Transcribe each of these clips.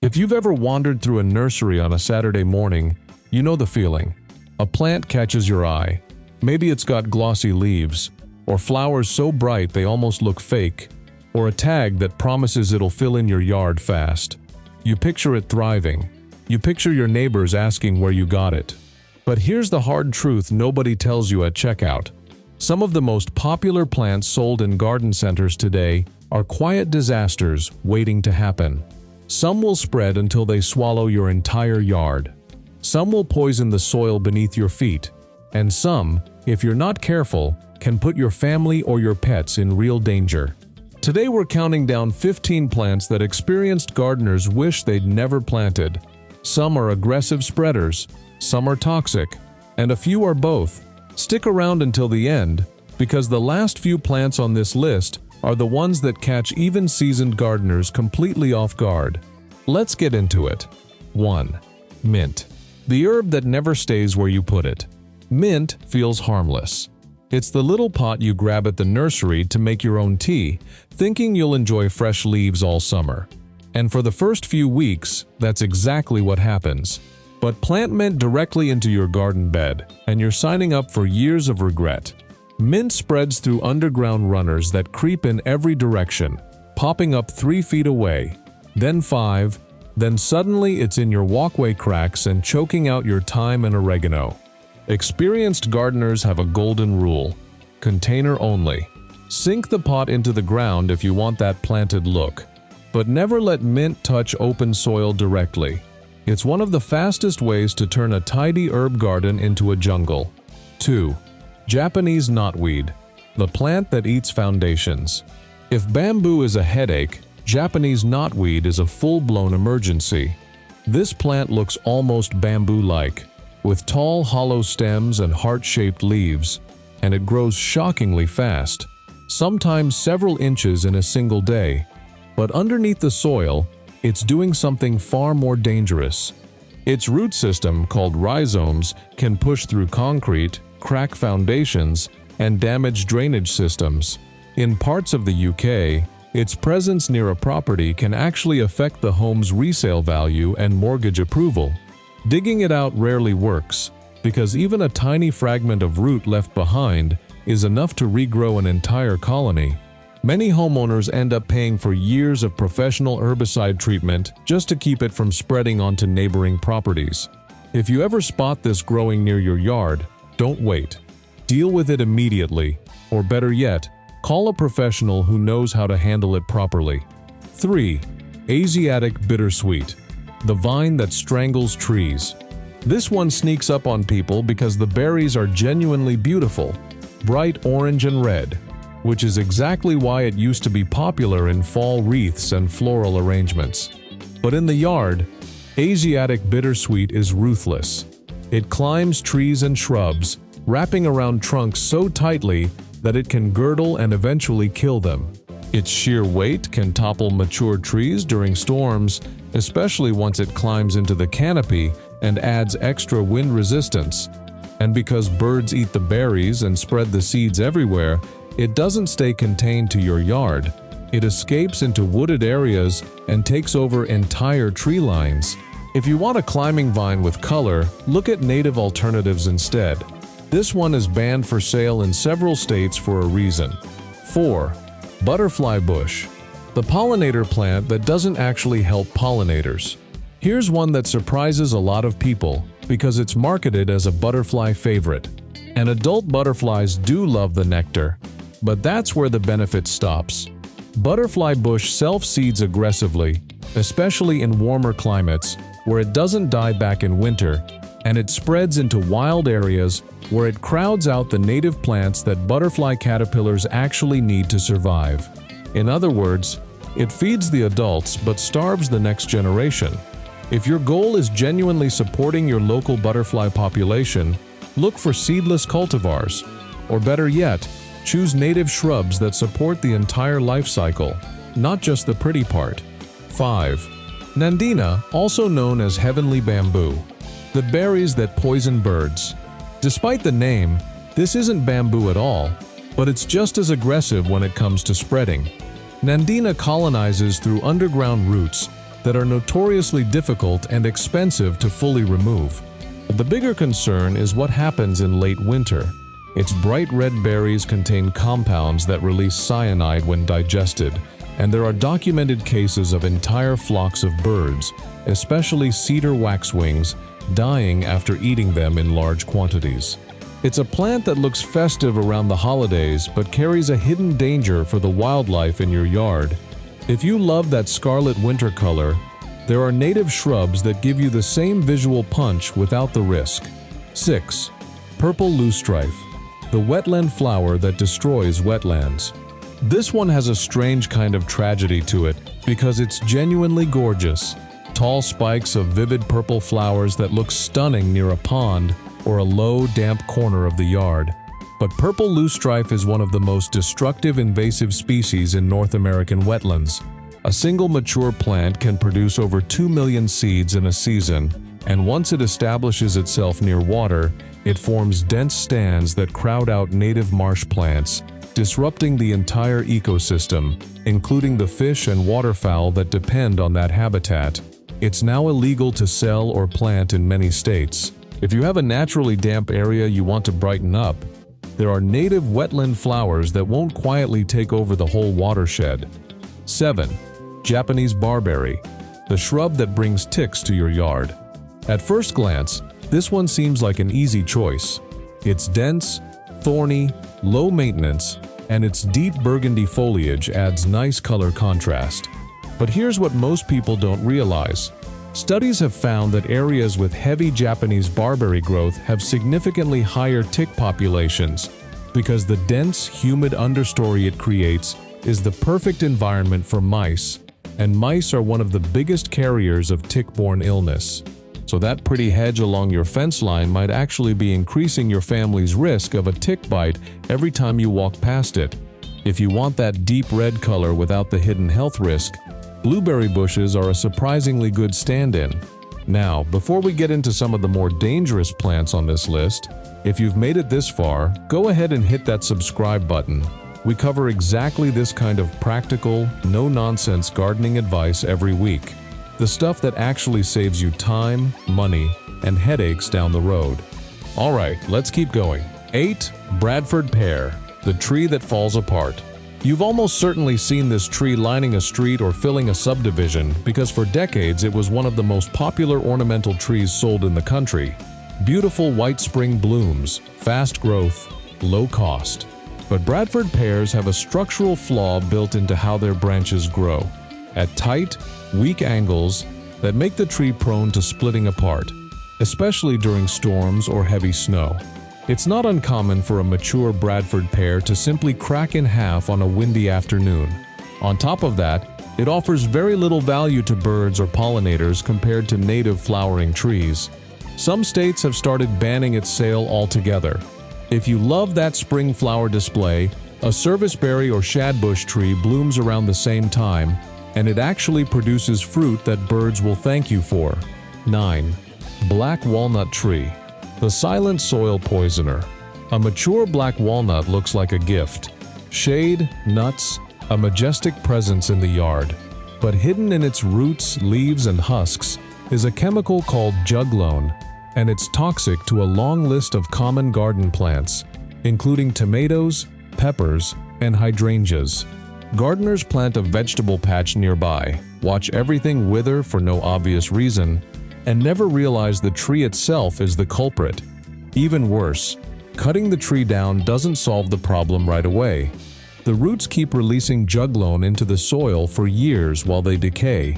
If you've ever wandered through a nursery on a Saturday morning, you know the feeling. A plant catches your eye. Maybe it's got glossy leaves, or flowers so bright they almost look fake, or a tag that promises it'll fill in your yard fast. You picture it thriving. You picture your neighbors asking where you got it. But here's the hard truth nobody tells you at checkout. Some of the most popular plants sold in garden centers today are quiet disasters waiting to happen. Some will spread until they swallow your entire yard. Some will poison the soil beneath your feet. And some, if you're not careful, can put your family or your pets in real danger. Today we're counting down 15 plants that experienced gardeners wish they'd never planted. Some are aggressive spreaders, some are toxic, and a few are both. Stick around until the end, because the last few plants on this list are the ones that catch even seasoned gardeners completely off guard. Let's get into it. 1. Mint. The herb that never stays where you put it. Mint feels harmless. It's the little pot you grab at the nursery to make your own tea, thinking you'll enjoy fresh leaves all summer. And for the first few weeks, that's exactly what happens. But plant mint directly into your garden bed, and you're signing up for years of regret. Mint spreads through underground runners that creep in every direction, popping up 3 feet away, then 5, then suddenly it's in your walkway cracks and choking out your thyme and oregano. Experienced gardeners have a golden rule: container only. Sink the pot into the ground if you want that planted look, but never let mint touch open soil directly. It's one of the fastest ways to turn a tidy herb garden into a jungle. 2. Japanese knotweed, the plant that eats foundations. If bamboo is a headache, Japanese knotweed is a full-blown emergency. This plant looks almost bamboo-like, with tall, hollow stems and heart-shaped leaves, and it grows shockingly fast, sometimes several inches in a single day. But underneath the soil, it's doing something far more dangerous. Its root system, called rhizomes, can push through concrete, crack foundations, and damage drainage systems. In parts of the UK, its presence near a property can actually affect the home's resale value and mortgage approval. Digging it out rarely works, because even a tiny fragment of root left behind is enough to regrow an entire colony. Many homeowners end up paying for years of professional herbicide treatment just to keep it from spreading onto neighboring properties. If you ever spot this growing near your yard, don't wait. Deal with it immediately, or better yet, call a professional who knows how to handle it properly. 3. Asiatic bittersweet, the vine that strangles trees. This one sneaks up on people because the berries are genuinely beautiful, bright orange and red, which is exactly why it used to be popular in fall wreaths and floral arrangements. But in the yard, Asiatic bittersweet is ruthless. It climbs trees and shrubs, wrapping around trunks so tightly that it can girdle and eventually kill them. Its sheer weight can topple mature trees during storms, especially once it climbs into the canopy and adds extra wind resistance. And because birds eat the berries and spread the seeds everywhere, it doesn't stay contained to your yard. It escapes into wooded areas and takes over entire tree lines. If you want a climbing vine with color, look at native alternatives instead. This one is banned for sale in several states for a reason. 4. Butterfly bush, the pollinator plant that doesn't actually help pollinators. Here's one that surprises a lot of people because it's marketed as a butterfly favorite. And adult butterflies do love the nectar, but that's where the benefit stops. Butterfly bush self-seeds aggressively, especially in warmer climates where it doesn't die back in winter, and it spreads into wild areas where it crowds out the native plants that butterfly caterpillars actually need to survive. In other words, it feeds the adults but starves the next generation. If your goal is genuinely supporting your local butterfly population, look for seedless cultivars, or better yet, choose native shrubs that support the entire life cycle, not just the pretty part. 5. Nandina, also known as heavenly bamboo, the berries that poison birds. Despite the name, this isn't bamboo at all, but it's just as aggressive when it comes to spreading. Nandina colonizes through underground roots, that are notoriously difficult and expensive to fully remove. The bigger concern is what happens in late winter. Its bright red berries contain compounds that release cyanide when digested, and there are documented cases of entire flocks of birds, especially cedar waxwings, dying after eating them in large quantities. It's a plant that looks festive around the holidays but carries a hidden danger for the wildlife in your yard. If you love that scarlet winter color, there are native shrubs that give you the same visual punch without the risk. 6. Purple loosestrife, the wetland flower that destroys wetlands. This one has a strange kind of tragedy to it because it's genuinely gorgeous. Tall spikes of vivid purple flowers that look stunning near a pond or a low, damp corner of the yard. But purple loosestrife is one of the most destructive invasive species in North American wetlands. A single mature plant can produce over 2 million seeds in a season, and once it establishes itself near water, it forms dense stands that crowd out native marsh plants, disrupting the entire ecosystem, including the fish and waterfowl that depend on that habitat. It's now illegal to sell or plant in many states. If you have a naturally damp area you want to brighten up, there are native wetland flowers that won't quietly take over the whole watershed. 7. Japanese barberry, the shrub that brings ticks to your yard. At first glance, this one seems like an easy choice. It's dense, thorny, low maintenance, and its deep burgundy foliage adds nice color contrast. But here's what most people don't realize. Studies have found that areas with heavy Japanese barberry growth have significantly higher tick populations because the dense, humid understory it creates is the perfect environment for mice, and mice are one of the biggest carriers of tick-borne illness. So that pretty hedge along your fence line might actually be increasing your family's risk of a tick bite every time you walk past it. If you want that deep red color without the hidden health risk, blueberry bushes are a surprisingly good stand-in. Now, before we get into some of the more dangerous plants on this list, if you've made it this far, go ahead and hit that subscribe button. We cover exactly this kind of practical, no-nonsense gardening advice every week. The stuff that actually saves you time, money, and headaches down the road. Alright, let's keep going. 8. Bradford pear, the tree that falls apart. You've almost certainly seen this tree lining a street or filling a subdivision because for decades it was one of the most popular ornamental trees sold in the country. Beautiful white spring blooms, fast growth, low cost. But Bradford pears have a structural flaw built into how their branches grow, at tight, weak angles that make the tree prone to splitting apart, especially during storms or heavy snow. It's not uncommon for a mature Bradford pear to simply crack in half on a windy afternoon. On top of that, it offers very little value to birds or pollinators compared to native flowering trees. Some states have started banning its sale altogether. If you love that spring flower display, a serviceberry or shadbush tree blooms around the same time, and it actually produces fruit that birds will thank you for. 9. Black walnut tree, the silent soil poisoner. A mature black walnut looks like a gift. Shade, nuts, a majestic presence in the yard. But hidden in its roots, leaves, and husks is a chemical called juglone, and it's toxic to a long list of common garden plants, including tomatoes, peppers, and hydrangeas. Gardeners plant a vegetable patch nearby, watch everything wither for no obvious reason, and never realize the tree itself is the culprit. Even worse, cutting the tree down doesn't solve the problem right away. The roots keep releasing juglone into the soil for years while they decay.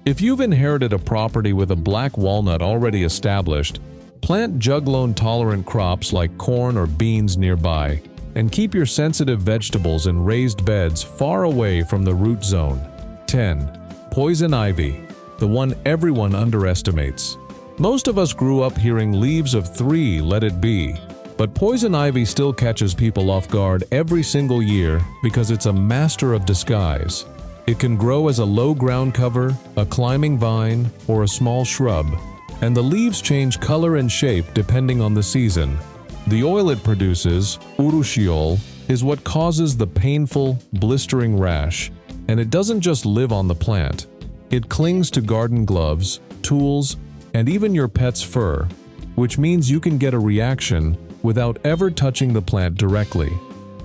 If you've inherited a property with a black walnut already established, plant juglone-tolerant crops like corn or beans nearby, and keep your sensitive vegetables in raised beds far away from the root zone. 10. Poison ivy, the one everyone underestimates. Most of us grew up hearing leaves of 3 let it be, but poison ivy still catches people off guard every single year because it's a master of disguise. It can grow as a low ground cover, a climbing vine, or a small shrub, and the leaves change color and shape depending on the season. The oil it produces, urushiol, is what causes the painful, blistering rash, and it doesn't just live on the plant. It clings to garden gloves, tools, and even your pet's fur, which means you can get a reaction without ever touching the plant directly.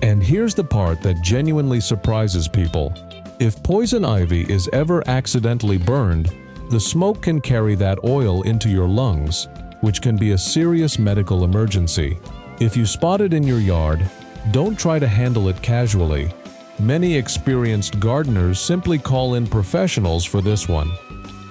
And here's the part that genuinely surprises people. If poison ivy is ever accidentally burned, the smoke can carry that oil into your lungs, which can be a serious medical emergency. If you spot it in your yard, don't try to handle it casually. Many experienced gardeners simply call in professionals for this one.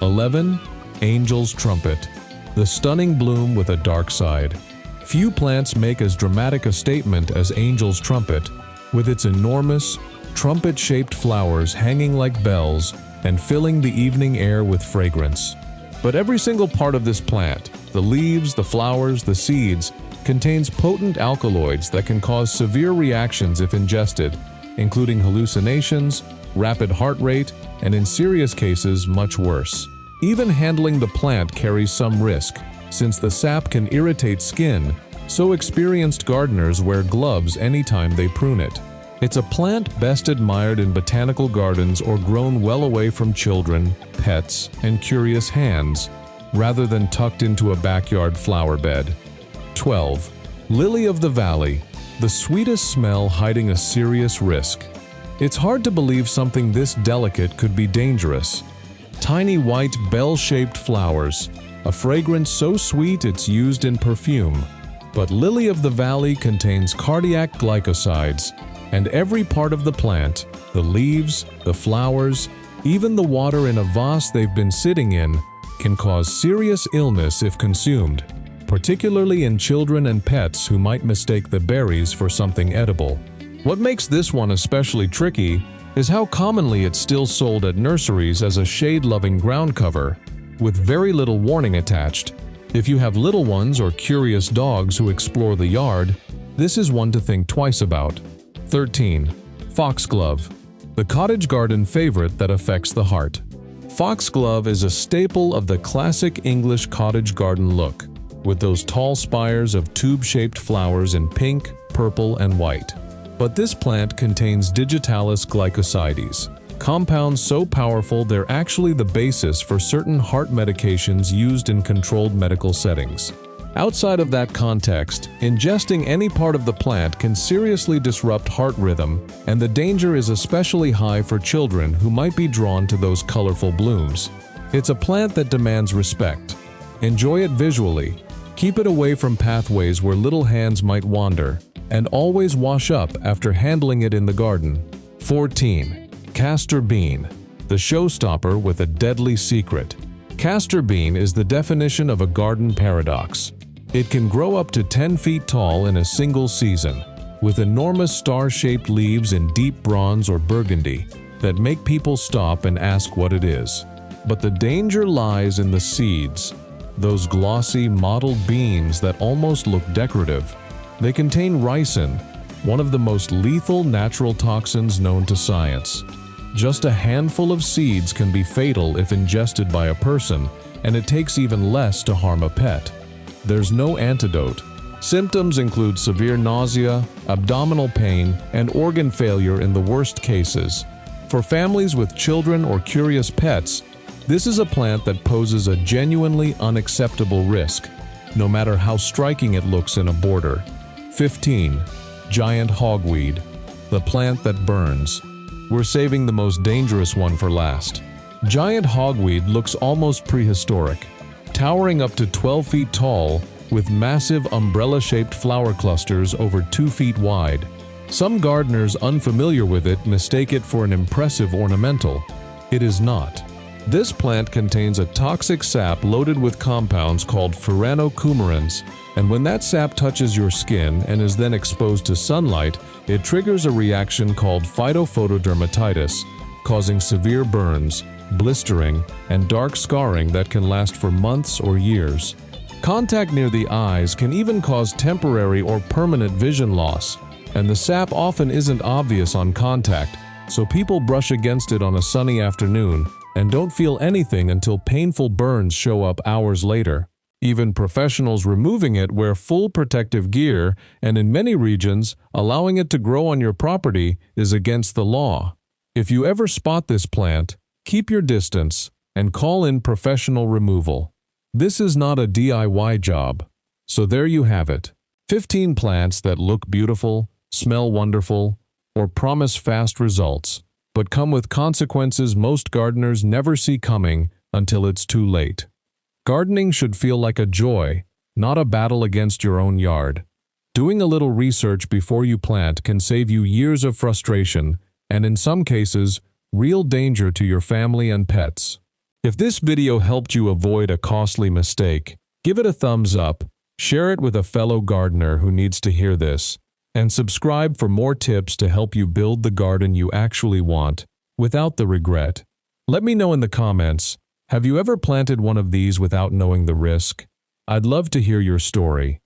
11. Angel's Trumpet. The stunning bloom with a dark side. Few plants make as dramatic a statement as Angel's Trumpet, with its enormous, trumpet-shaped flowers hanging like bells and filling the evening air with fragrance. But every single part of this plant, the leaves, the flowers, the seeds, contains potent alkaloids that can cause severe reactions if ingested, including hallucinations, rapid heart rate, and in serious cases, much worse. Even handling the plant carries some risk, since the sap can irritate skin, so experienced gardeners wear gloves anytime they prune it. It's a plant best admired in botanical gardens or grown well away from children, pets, and curious hands, rather than tucked into a backyard flower bed. 12. Lily of the Valley. The sweetest smell hiding a serious risk. It's hard to believe something this delicate could be dangerous. Tiny white bell-shaped flowers, a fragrance so sweet it's used in perfume. But Lily of the Valley contains cardiac glycosides, and every part of the plant, the leaves, the flowers, even the water in a vase they've been sitting in, can cause serious illness if consumed, particularly in children and pets who might mistake the berries for something edible. What makes this one especially tricky is how commonly it's still sold at nurseries as a shade-loving ground cover, with very little warning attached. If you have little ones or curious dogs who explore the yard, this is one to think twice about. 13. Foxglove. The cottage garden favorite that affects the heart. Foxglove is a staple of the classic English cottage garden look, with those tall spires of tube-shaped flowers in pink, purple, and white. But this plant contains digitalis glycosides, compounds so powerful they're actually the basis for certain heart medications used in controlled medical settings. Outside of that context, ingesting any part of the plant can seriously disrupt heart rhythm, and the danger is especially high for children who might be drawn to those colorful blooms. It's a plant that demands respect. Enjoy it visually, keep it away from pathways where little hands might wander, and always wash up after handling it in the garden. 14. Castor bean. The showstopper with a deadly secret. Castor bean is the definition of a garden paradox. It can grow up to 10 feet tall in a single season, with enormous star-shaped leaves in deep bronze or burgundy that make people stop and ask what it is. But the danger lies in the seeds, those glossy, mottled beans that almost look decorative. They contain ricin, one of the most lethal natural toxins known to science. Just a handful of seeds can be fatal if ingested by a person, and it takes even less to harm a pet. There's no antidote. Symptoms include severe nausea, abdominal pain, and organ failure in the worst cases. For families with children or curious pets, this is a plant that poses a genuinely unacceptable risk, no matter how striking it looks in a border. 15. Giant hogweed. The plant that burns. We're saving the most dangerous one for last. Giant hogweed looks almost prehistoric, towering up to 12 feet tall with massive umbrella-shaped flower clusters over 2 feet wide. Some gardeners unfamiliar with it mistake it for an impressive ornamental. It is not. This plant contains a toxic sap loaded with compounds called furanocoumarins, and when that sap touches your skin and is then exposed to sunlight, it triggers a reaction called phytophotodermatitis, causing severe burns, blistering, and dark scarring that can last for months or years. Contact near the eyes can even cause temporary or permanent vision loss, and the sap often isn't obvious on contact, so people brush against it on a sunny afternoon and don't feel anything until painful burns show up hours later. Even professionals removing it wear full protective gear, and in many regions, allowing it to grow on your property is against the law. If you ever spot this plant, keep your distance, and call in professional removal. This is not a DIY job. So there you have it. 15 plants that look beautiful, smell wonderful, or promise fast results, but come with consequences most gardeners never see coming until it's too late. Gardening should feel like a joy, not a battle against your own yard. Doing a little research before you plant can save you years of frustration and, in some cases, real danger to your family and pets. If this video helped you avoid a costly mistake, give it a thumbs up, share it with a fellow gardener who needs to hear this, and subscribe for more tips to help you build the garden you actually want, without the regret. Let me know in the comments, have you ever planted one of these without knowing the risk? I'd love to hear your story.